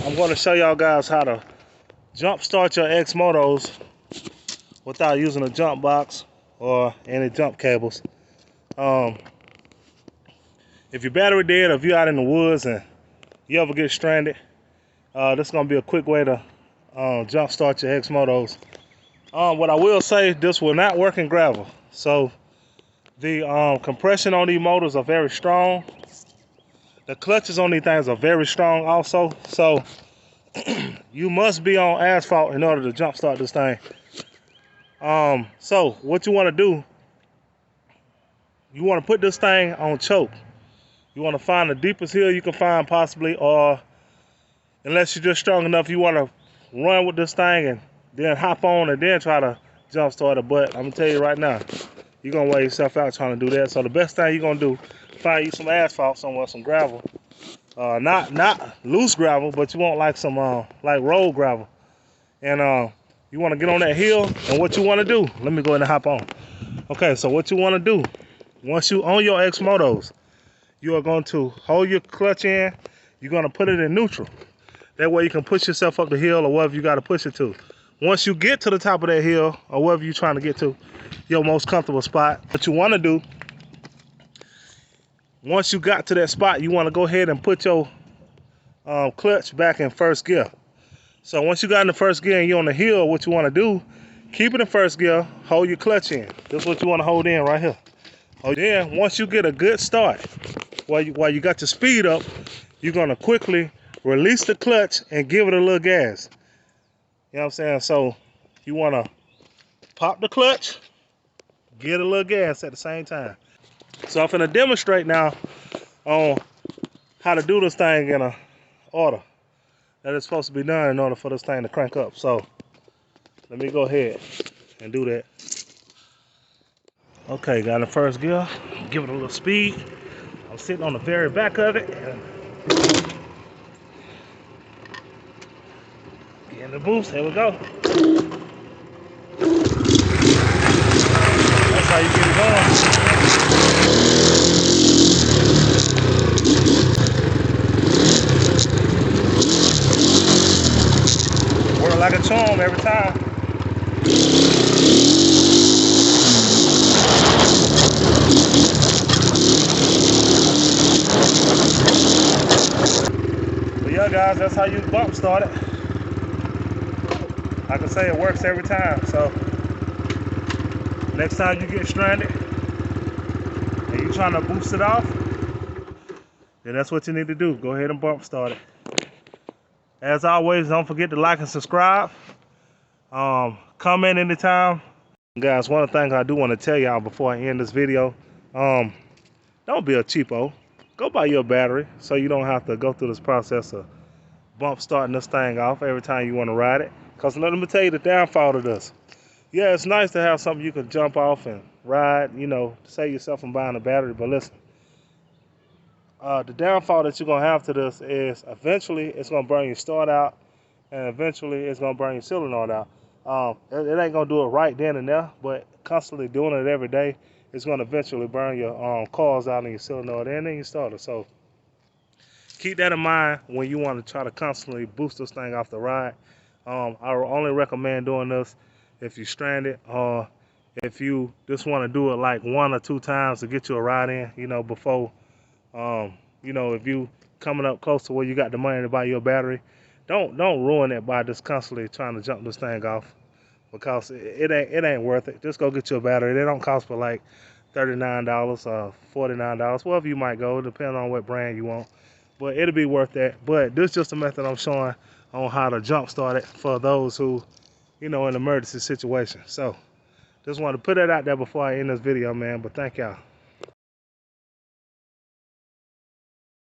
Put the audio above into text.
I'm going to show y'all guys how to jump start your XMOTOS without using a jump box or any jump cables. If your battery dead, or if you're out in the woods and you ever get stranded, this is going to be a quick way to jump start your XMOTOS. What I will say, this will not work in gravel. So the compression on these motors are very strong. The clutches on these things are very strong also. So you must be on asphalt in order to jump start this thing. So what you want to do, you want to put this thing on choke. You want to find the deepest hill you can find possibly, or unless you're just strong enough, you want to run with this thing and then hop on and then try to jump start it. But I'm gonna tell you right now, you're gonna wear yourself out trying to do that. So the best thing you're gonna do, find you some asphalt somewhere, some gravel. Not loose gravel, but you want like some like road gravel. And you want to get on that hill, and what you want to do, let me go ahead and hop on. Okay, so what you want to do, once you on your XMOTOS, you are going to hold your clutch in, you're going to put it in neutral. That way you can push yourself up the hill or wherever you got to push it to. Once you get to the top of that hill or wherever you're trying to get to, your most comfortable spot, what you want to do, once you got to that spot, you want to go ahead and put your clutch back in first gear. So once you got in the first gear and you're on the hill, what you want to do, keep it in first gear, hold your clutch in. This is what you want to hold in right here. Then once you get a good start, while you got your speed up, you're going to quickly release the clutch and give it a little gas. You know what I'm saying? So you want to pop the clutch, get a little gas at the same time. So I'm going to demonstrate now on how to do this thing in a order that it's supposed to be done in order for this thing to crank up. So let me go ahead and do that. Okay, got in the first gear, give it a little speed. I'm sitting on the very back of it. Getting the boost, here we go. That's how you get it going. Work like a charm every time. But yeah, guys, that's how you bump start it. Like I say, it works every time. So next time you get stranded and you're trying to boost it off, then that's what you need to do. Go ahead and bump start it. As always, don't forget to like and subscribe. Comment anytime. Guys, one of the things I do want to tell y'all before I end this video, don't be a cheapo. Go buy your battery so you don't have to go through this process of bump starting this thing off every time you want to ride it. Because let me tell you the downfall of this. Yeah, it's nice to have something you can jump off and ride, you know, to save yourself from buying a battery. But listen, the downfall that you're going to have to this is eventually it's going to burn your start out, and eventually it's going to burn your solenoid out. It ain't going to do it right then and there, but constantly doing it every day, it's going to eventually burn your coils out in your solenoid and in your starter. So keep that in mind when you want to try to constantly boost this thing off the ride. I will only recommend doing this if you're stranded, or if you just want to do it like 1 or 2 times to get you a ride in, you know, before, you know, if you coming up close to where you got the money to buy your battery, don't ruin it by just constantly trying to jump this thing off, because it ain't worth it. Just go get you a battery. They don't cost for like $39 or $49, wherever you might go, depending on what brand you want. But it'll be worth that. But this is just a method I'm showing on how to jump start it for those who, you know, in an emergency situation. So just wanted to put that out there before I end this video, man. But thank y'all.